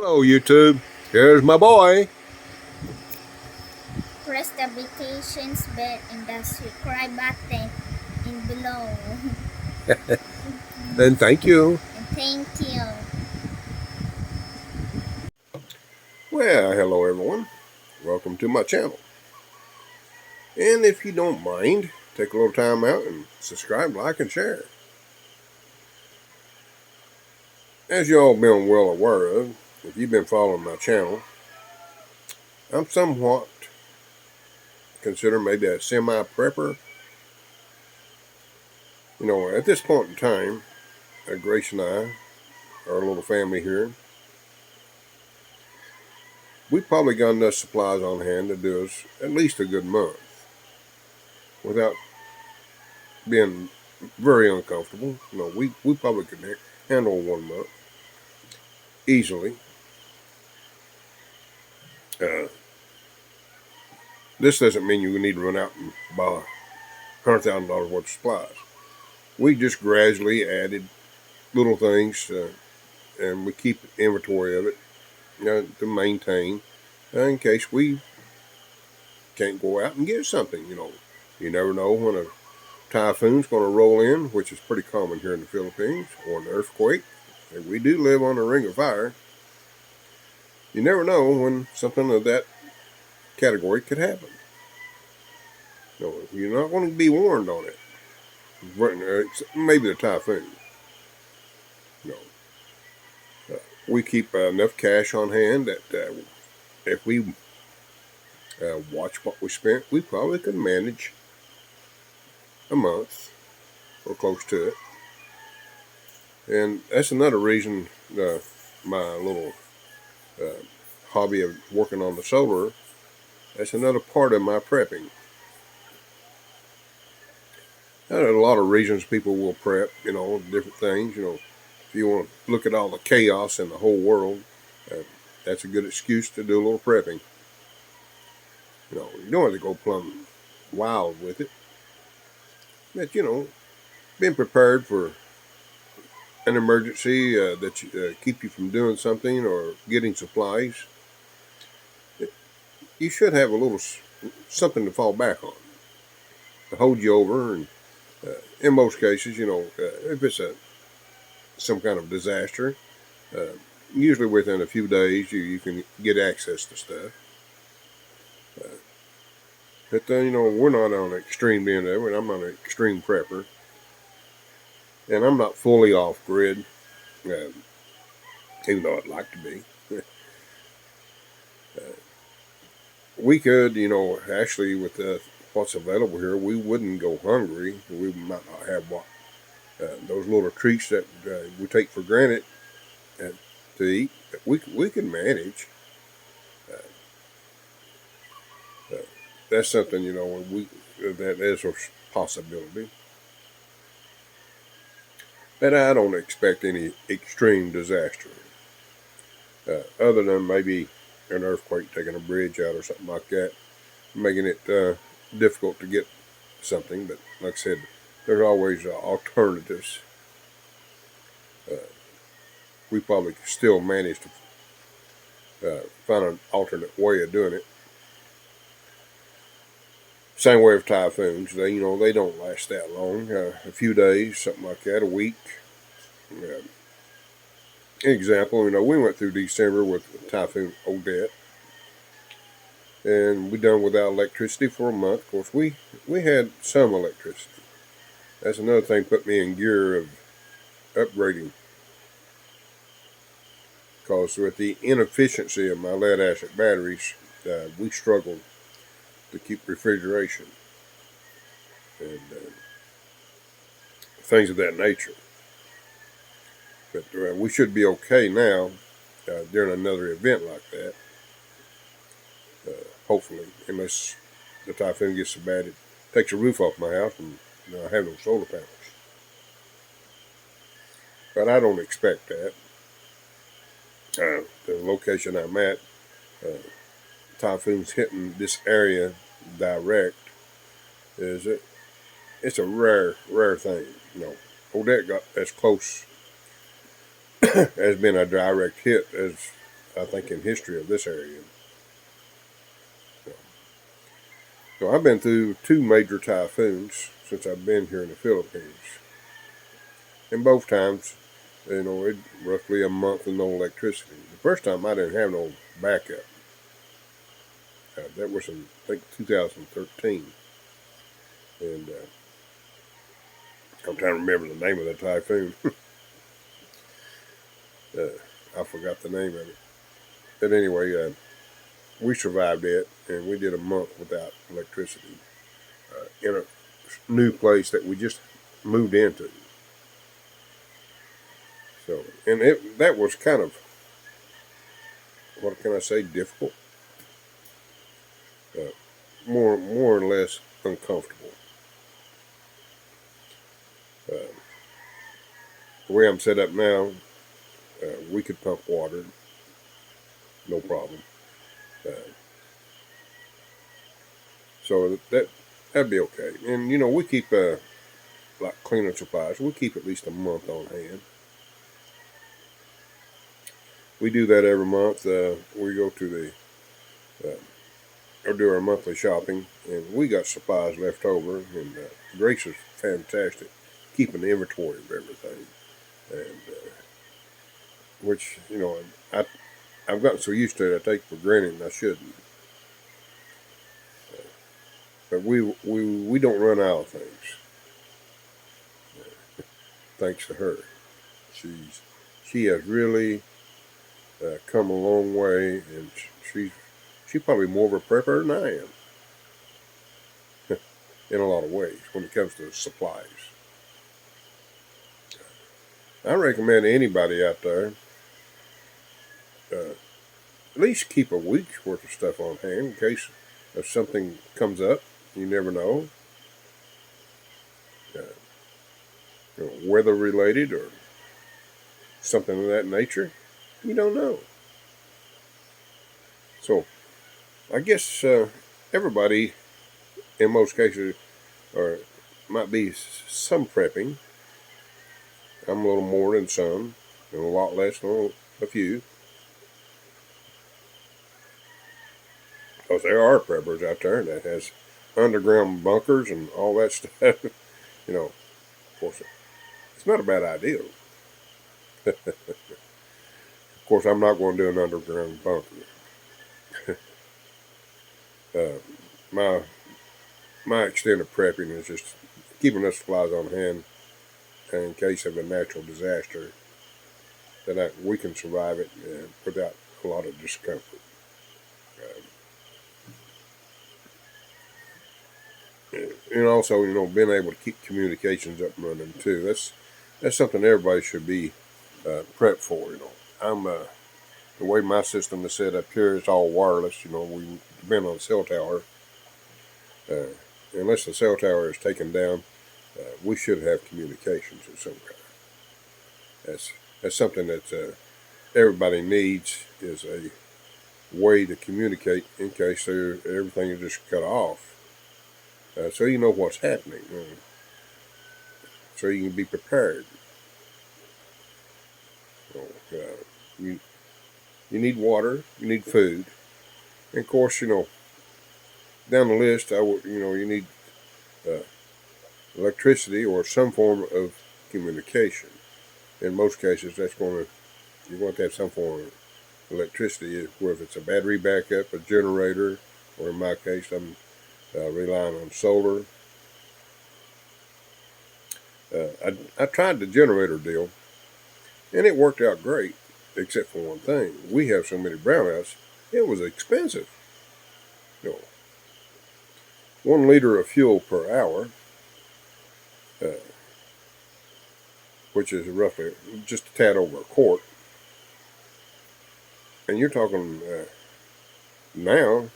Hello, YouTube. Here's my boy. Press the applications bell and the subscribe button in below. And thank you. And thank you. Well, hello, everyone. Welcome to my channel. And if you don't mind, take a little time out and subscribe, like, and share. As you all been well aware of, if you've been following my channel, I'm somewhat considered maybe a semi-prepper. At this point in time, Grace and I, our little family here, we probably got enough supplies on hand to do us at least a good month without being very uncomfortable. We probably could handle 1 month easily. Uh, this doesn't mean you need to run out and buy $100,000 worth of supplies. We just gradually added little things, and we keep inventory of it, to maintain, in case we can't go out and get something. You never know when a typhoon's going to roll in, which is pretty common here in the Philippines, or an earthquake. And we do live on a ring of fire. You never know when something of that category could happen. No, you're not going to be warned on it. Maybe the typhoon. No, we keep enough cash on hand that if we watch what we spent, we probably could manage a month or close to it. And that's another reason my little uh, hobby of working on the solar. That's another part of my prepping. There are a lot of reasons people will prep, different things. If you want to look at all the chaos in the whole world, uh, that's a good excuse to do a little prepping. You don't have to go plumb wild with it. But, being prepared for an emergency that keep you from doing something or getting supplies, you should have a little something to fall back on to hold you over. And in most cases, if it's some kind of disaster, uh, usually within a few days, you can get access to stuff. Uh, but we're not on the extreme end of it. I'm not an extreme prepper, and I'm not fully off grid, uh, even though I'd like to be. uh, we could, actually with what's available here, we wouldn't go hungry. We might not have those little treats that we take for granted uh, to eat. But we can manage. Uh, uh, that's something that is a possibility. But I don't expect any extreme disaster, other than maybe an earthquake taking a bridge out or something like that, making it difficult to get something. But like I said, there's always alternatives. Uh, we probably still manage to find an alternate way of doing it. Same way with typhoons. They don't last that long. A few days, something like that, a week. Uh, Example, we went through December with Typhoon Odette, and we done without electricity for a month. Of course, we had some electricity. That's another thing put me in gear of upgrading, because with the inefficiency of my lead acid batteries, we struggled to keep refrigeration and things of that nature. But we should be okay now during another event like that. Hopefully, unless the typhoon gets so bad it takes the roof off my house and I have no solar panels. But I don't expect that. The location I'm at, uh, typhoons hitting this area direct is it? It's a rare thing. Odette got as close as been a direct hit as I think, in history of this area. So I've been through two major typhoons since I've been here in the Philippines, and both times, it roughly a month with no electricity. The first time I didn't have no backup. That was in, I think, 2013, and I'm trying to remember the name of the typhoon. I forgot the name of it. But anyway, we survived it, and we did a month without electricity in a new place that we just moved into. So, and that was kind of, what can I say, difficult, uh, more or less uncomfortable. Uh, the way I'm set up now, we could pump water, no problem. Uh, so that'd be okay. And we keep like cleaning supplies. We keep at least a month on hand. We do that every month. We go to the or do our monthly shopping, and we got supplies left over. And Grace is fantastic, keeping the inventory of everything, and which I I've gotten so used to it, I take for granted, and I shouldn't. But we don't run out of things, thanks to her. She has really come a long way, and she's probably more of a prepper than I am in a lot of ways when it comes to supplies. I recommend anybody out there at least keep a week's worth of stuff on hand in case if something comes up. You never know, uh, weather related or something of that nature. You don't know. So I guess everybody, in most cases, or might be some prepping. I'm a little more than some, and a lot less than a few. Because there are preppers out there that has underground bunkers and all that stuff. Of course, it's not a bad idea. Of course, I'm not going to do an underground bunker. Uh, my my extent of prepping is just keeping us supplies on hand in case of a natural disaster that we can survive it without a lot of discomfort. Uh, and also, being able to keep communications up and running too. That's something everybody should be prepped for. I'm the way my system is set up here, it's all wireless. We depend on the cell tower. Uh, Unless the cell tower is taken down, we should have communications of some kind. That's something that everybody needs is a way to communicate in case everything is just cut off, so you know what's happening, so you can be prepared. So, you you need water, you need food, and of course, down the list, I would you need uh, electricity or some form of communication. In most cases, you're going to have some form of electricity, whether it's a battery backup, a generator, or in my case, I'm relying on solar. I tried the generator deal, and it worked out great, except for one thing. We have so many brownouts, it was expensive. You know, 1 liter of fuel per hour, uh, which is roughly just a tad over a quart. And you're talking now,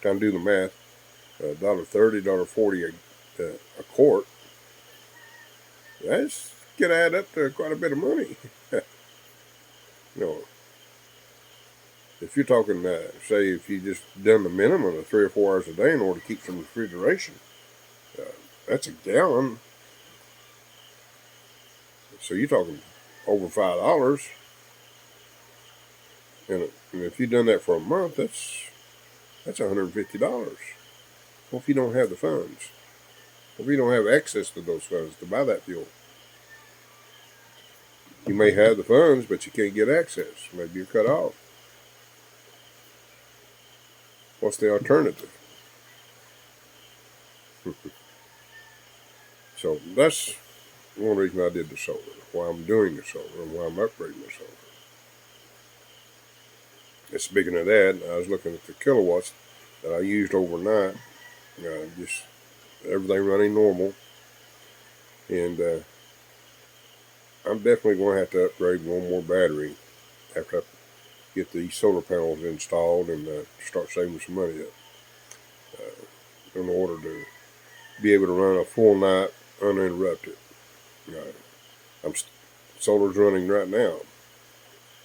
trying to do the math, $1.30, $1.40 a quart. That's could add up to quite a bit of money. you know, if you're talking, say, if you just done the minimum of 3 or 4 hours a day in order to keep some refrigeration, uh, that's a gallon. So you're talking over $5, And if you've done that for a month, that's $150. Well, if you don't have the funds, if you don't have access to those funds to buy that fuel, you may have the funds, but you can't get access. Maybe you're cut off. What's the alternative? So that's one reason I did the solar, why I'm doing the solar, and why I'm upgrading the solar. And speaking of that, I was looking at the kilowatts that I used overnight. Just everything running normal, and I'm definitely going to have to upgrade one more battery after I get these solar panels installed and start saving some money up in order to be able to run a full night uninterrupted. Uh, I'm solar's running right now,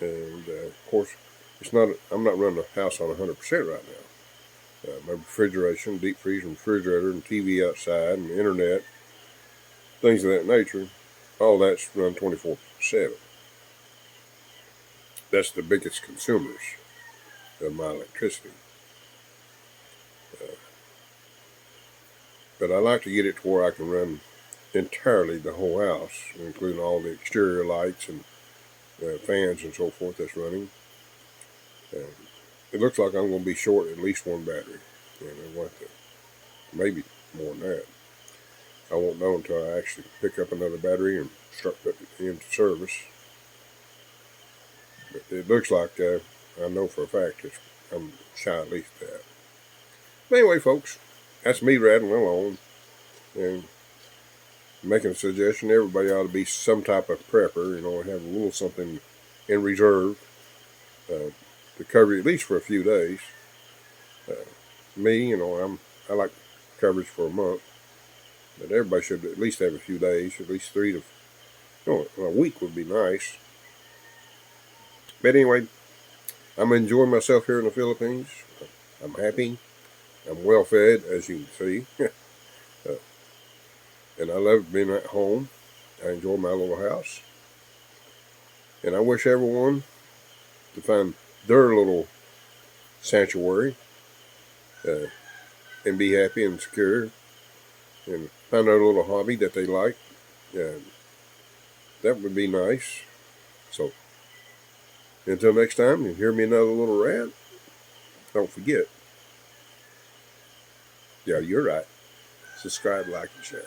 and of course, it's not. I'm not running the house on 100% right now. My refrigeration, deep freezer, refrigerator, and TV outside, and internet, things of that nature, all that's run 24/7. That's the biggest consumers of my electricity. Uh, but I like to get it to where I can run entirely the whole house, including all the exterior lights and fans and so forth that's running. Uh, it looks like I'm going to be short at least one battery, and I want to maybe more than that. I won't know until I actually pick up another battery and start putting it into service. But it looks like I know for a fact I'm shy at least that. But anyway, folks, that's me rattling along and making a suggestion. Everybody ought to be some type of prepper, have a little something in reserve to cover you at least for a few days. Uh, me, I like coverage for a month, but everybody should at least have a few days, at least a week would be nice. But anyway, I'm enjoying myself here in the Philippines. I'm happy. I'm well fed, as you can see. And I love being at home. I enjoy my little house. And I wish everyone to find their little sanctuary uh, and be happy and secure and find out a little hobby that they like. That would be nice. So until next time, you hear me another little rant. Don't forget. Yeah, you're right. Subscribe, like, and share.